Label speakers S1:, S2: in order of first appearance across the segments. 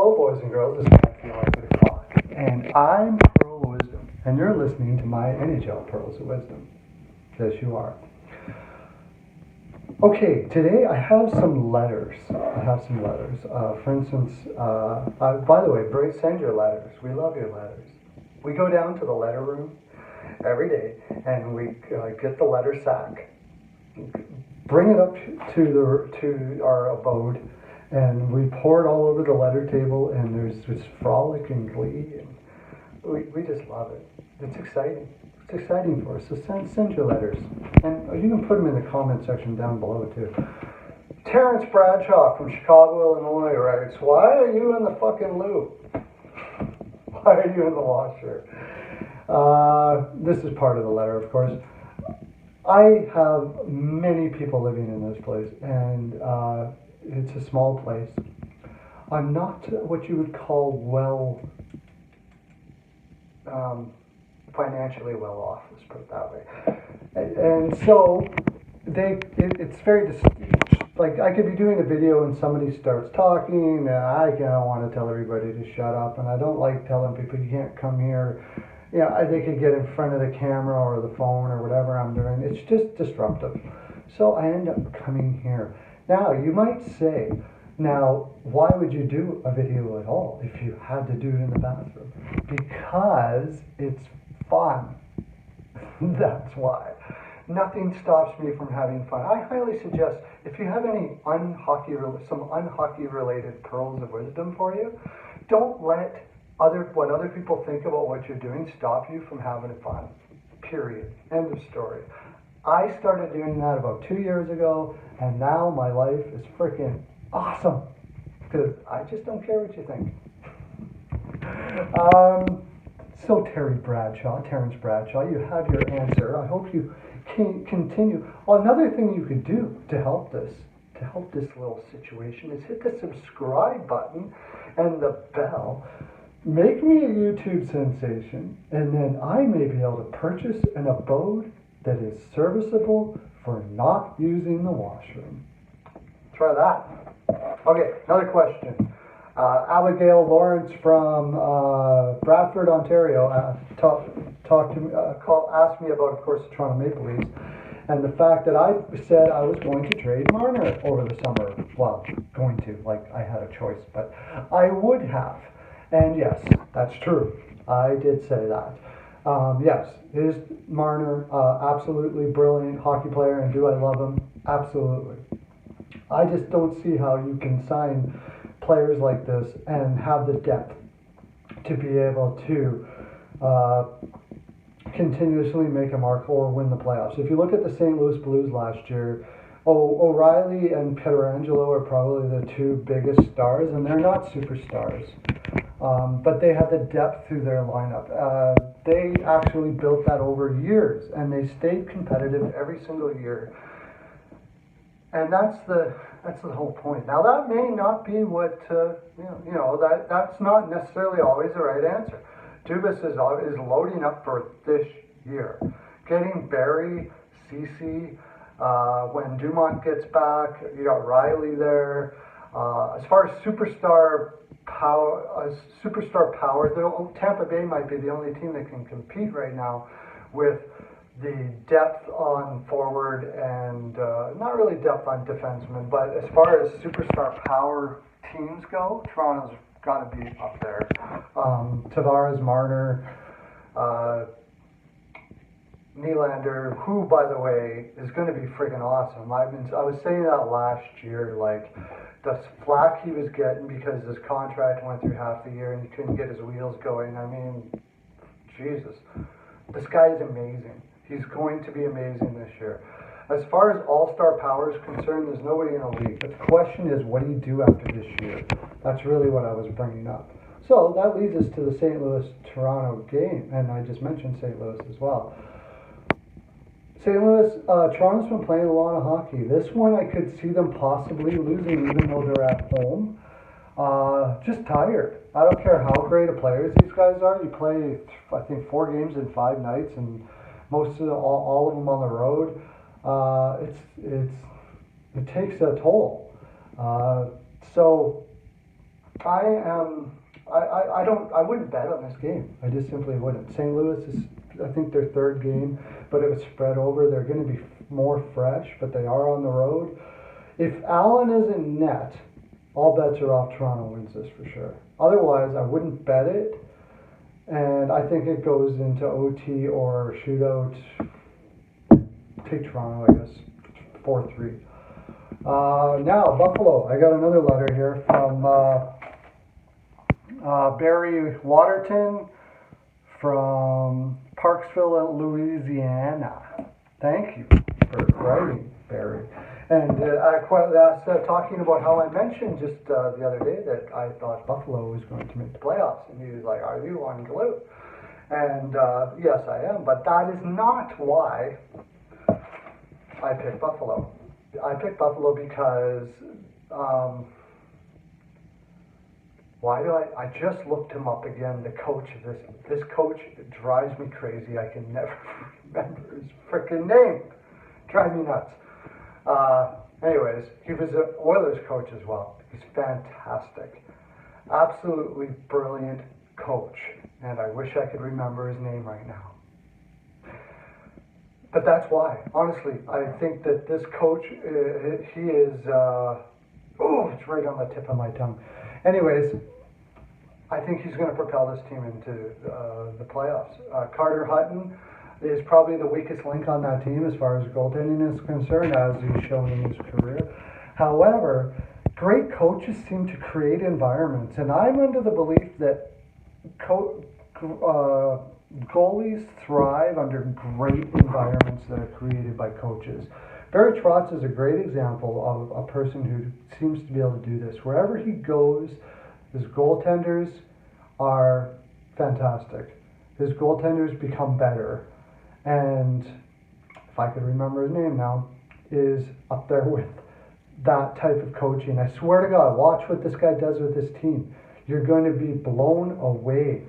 S1: Hello, boys and girls. This is Matthew Arthur Clock, and I'm Pearl of Wisdom, and you're listening to my NHL Pearls of Wisdom. Yes, you are. Okay, today I have some letters. For instance, by the way, send your letters. We love your letters. We go down to the letter room every day, and we get the letter sack, bring it up to our abode, and we pour it all over the letter table, and there's this frolic and glee, and we just love it. It's exciting. It's exciting for us. So send your letters, and you can put them in the comment section down below too. Terrence Bradshaw from Chicago, Illinois writes, "Why are you in the fucking loo? Why are you in the washer?" This is part of the letter, of course. I have many people living in this place, and it's a small place. I'm not what you would call financially well off, let's put it that way. And so it's very like I could be doing a video and somebody starts talking, and I don't want to tell everybody to shut up, and I don't like telling people you can't come here. They could get in front of the camera or the phone or whatever I'm doing. It's just disruptive. So I end up coming here. Now, you might say, why would you do a video at all if you had to do it in the bathroom? Because it's fun. That's why. Nothing stops me from having fun. I highly suggest, if you have any unhockey related pearls of wisdom for you, don't let what other people think about what you're doing stop you from having fun. Period. End of story. I started doing that about 2 years ago, and now my life is freaking awesome because I just don't care what you think. So Terrence Bradshaw, you have your answer. I hope you can continue. Another thing you could do to help this little situation is hit the subscribe button and the bell. Make me a YouTube sensation, and then I may be able to purchase an abode that is serviceable for not using the washroom. Try that. Okay, another question. Abigail Lawrence from Bradford, Ontario, asked me about, of course, the Toronto Maple Leafs, and the fact that I said I was going to trade Marner over the summer. Well, I had a choice, but I would have. And yes, that's true. I did say that. Yes, is Marner absolutely brilliant hockey player, and do I love him? Absolutely. I just don't see how you can sign players like this and have the depth to be able to continuously make a mark or win the playoffs. If you look at the St. Louis Blues last year, O'Reilly and Pietrangelo are probably the two biggest stars, and they're not superstars. But they had the depth through their lineup. They actually built that over years, and they stayed competitive every single year. And that's the whole point. Now, that may not be what that's not necessarily always the right answer. Dubas is loading up for this year, getting Barry, Ceci. When Dumont gets back, you got Riley there. As far as superstar power, Tampa Bay might be the only team that can compete right now with the depth on forward and not really depth on defensemen, but as far as superstar power teams go, Toronto's got to be up there. Tavares, Marner, Nylander, who, by the way, is going to be friggin' awesome. I was saying that last year, like the flack he was getting because his contract went through half the year and he couldn't get his wheels going. I mean, Jesus, this guy is amazing. He's going to be amazing this year. As far as all-star power is concerned, there's nobody in the league. But the question is, what do you do after this year? That's really what I was bringing up. So that leads us to the St. Louis-Toronto game, and I just mentioned St. Louis as well. St. Louis, Toronto's been playing a lot of hockey. This one I could see them possibly losing even though they're at home. Just tired. I don't care how great of players these guys are. You play, I think, 4 games in 5 nights, and all of them on the road. It takes a toll. So I wouldn't bet on this game. I just simply wouldn't. St. Louis is, I think, their third game, but it was spread over. They're going to be more fresh, but they are on the road. If Allen is in net, all bets are off. Toronto wins this for sure. Otherwise, I wouldn't bet it, and I think it goes into OT or shootout. Take Toronto, I guess, 4-3. Now, Buffalo. I got another letter here from Barry Waterton from Parksville, Louisiana. Thank you for writing, Barry. And talking about how I mentioned just the other day that I thought Buffalo was going to make the playoffs. And he was like, are you on glue? And yes, I am. But that is not why I picked Buffalo. I picked Buffalo because why do I just looked him up again, the coach of this coach drives me crazy. I can never remember his freaking name. Drive me nuts. Anyways, he was an Oilers coach as well. He's fantastic. Absolutely brilliant coach. And I wish I could remember his name right now. But that's why. Honestly, I think that this coach, he is, it's right on the tip of my tongue. Anyways, I think he's going to propel this team into the playoffs. Carter Hutton is probably the weakest link on that team as far as goaltending is concerned, as he's shown in his career. However, great coaches seem to create environments, and I'm under the belief that goalies thrive under great environments that are created by coaches. Barry Trotz is a great example of a person who seems to be able to do this. Wherever he goes, his goaltenders are fantastic. His goaltenders become better. And if I could remember his name now, is up there with that type of coaching. I swear to God, watch what this guy does with his team. You're going to be blown away.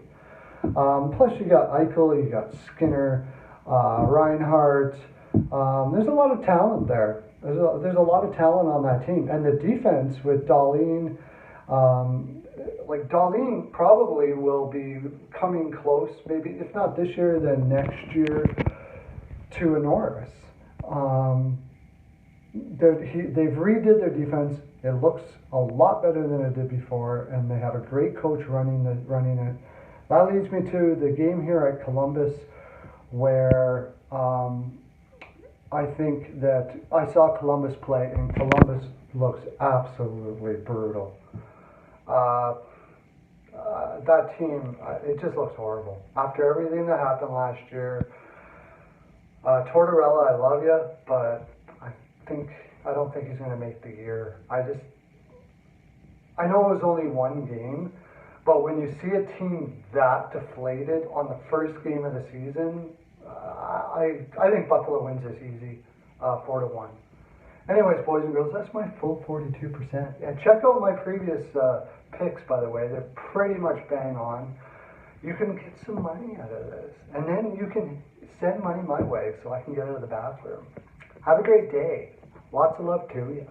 S1: Plus you got Eichel, you got Skinner, Reinhardt. There's a lot of talent there. There's a lot of talent on that team. And the defense with Dahlin, Dahlin probably will be coming close, maybe if not this year, then next year, to a Norris. They've redid their defense. It looks a lot better than it did before, and they have a great coach running it. That leads me to the game here at Columbus, where I think that I saw Columbus play, and Columbus looks absolutely brutal. That team, it just looks horrible. After everything that happened last year, Tortorella, I love you, but I don't think he's going to make the year. I know it was only one game, but when you see a team that deflated on the first game of the season, I think Buffalo wins this easy, 4-1. Anyways, boys and girls, that's my full 42%. And check out my previous picks, by the way. They're pretty much bang on. You can get some money out of this. And then you can send money my way so I can get out of the bathroom. Have a great day. Lots of love to you.